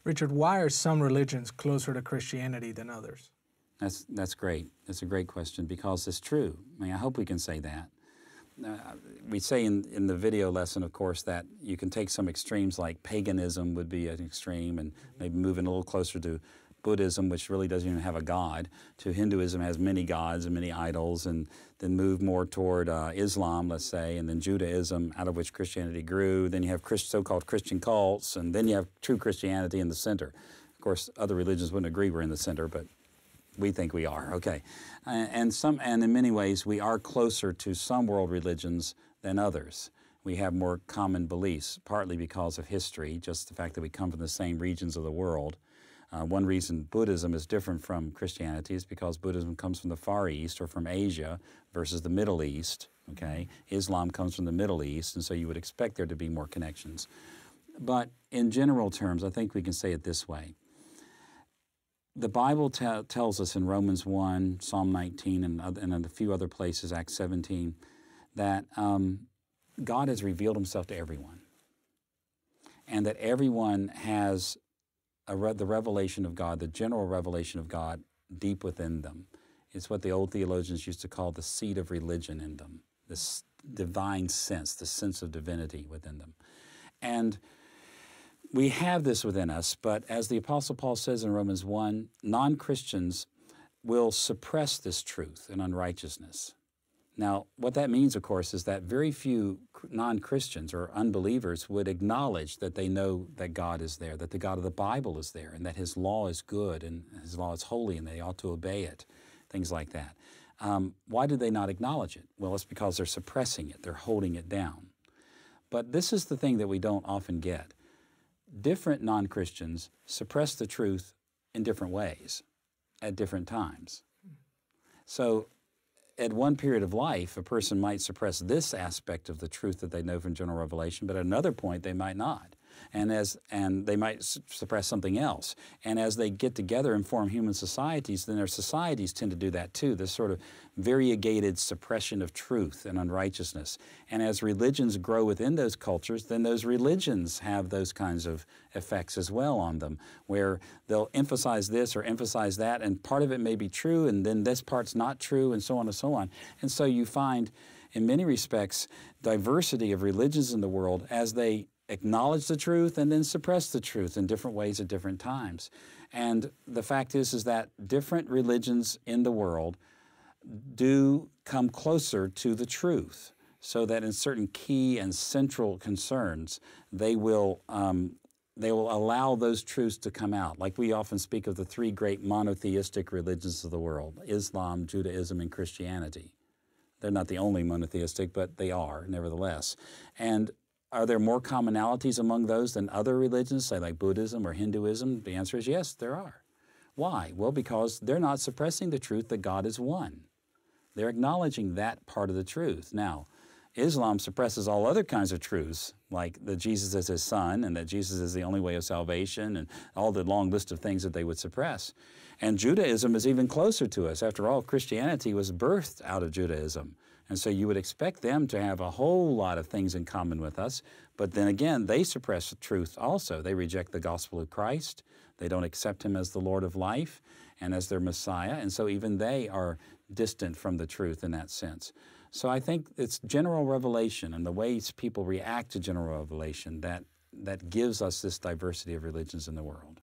Richard, why are some religions closer to Christianity than others? That's great. That's a great question because it's true. I mean, I hope we can say that. We say in the video lesson, of course, that you can take some extremes like paganism would be an extreme and maybe moving a little closer to Buddhism, which really doesn't even have a god, to Hinduism has many gods and many idols, and then move more toward Islam, let's say, and then Judaism, out of which Christianity grew. Then you have so-called Christian cults, and then you have true Christianity in the center. Of course, other religions wouldn't agree we're in the center, but we think we are, okay. And in many ways, we are closer to some world religions than others. We have more common beliefs, partly because of history, just the fact that we come from the same regions of the world. One reason Buddhism is different from Christianity is because Buddhism comes from the Far East or from Asia versus the Middle East, okay? Islam comes from the Middle East, and so you would expect there to be more connections. But in general terms, I think we can say it this way. The Bible tells us in Romans 1, Psalm 19, and in a few other places, Acts 17, that God has revealed himself to everyone, and that everyone has the revelation of God, the general revelation of God, deep within them. It's what the old theologians used to call the seed of religion in them, this divine sense, the sense of divinity within them. And we have this within us, but as the Apostle Paul says in Romans 1, non-Christians will suppress this truth in unrighteousness. Now, what that means, of course, is that very few non-Christians or unbelievers would acknowledge that they know that God is there, that the God of the Bible is there, and that his law is good and his law is holy and they ought to obey it, things like that. Why do they not acknowledge it? Well, it's because they're suppressing it. They're holding it down. But this is the thing that we don't often get. Different non-Christians suppress the truth in different ways at different times. So at one period of life, a person might suppress this aspect of the truth that they know from general revelation, but at another point they might not. And they might suppress something else. And as they get together and form human societies, then their societies tend to do that too, this sort of variegated suppression of truth and unrighteousness. And as religions grow within those cultures, then those religions have those kinds of effects as well on them, where they'll emphasize this or emphasize that, and part of it may be true, and then this part's not true, and so on and so on. And so you find, in many respects, diversity of religions in the world as they acknowledge the truth and then suppress the truth in different ways at different times. And the fact is that different religions in the world do come closer to the truth, so that in certain key and central concerns, they will allow those truths to come out. Like we often speak of the three great monotheistic religions of the world, Islam, Judaism, and Christianity. They're not the only monotheistic, but they are, nevertheless. And are there more commonalities among those than other religions, say like Buddhism or Hinduism? The answer is yes, there are. Why? Well, because they're not suppressing the truth that God is one. They're acknowledging that part of the truth. Now, Islam suppresses all other kinds of truths, like that Jesus is his son and that Jesus is the only way of salvation and all the long list of things that they would suppress. And Judaism is even closer to us. After all, Christianity was birthed out of Judaism. And so you would expect them to have a whole lot of things in common with us. But then again, they suppress the truth also. They reject the gospel of Christ. They don't accept him as the Lord of life and as their Messiah. And so even they are distant from the truth in that sense. So I think it's general revelation and the ways people react to general revelation that gives us this diversity of religions in the world.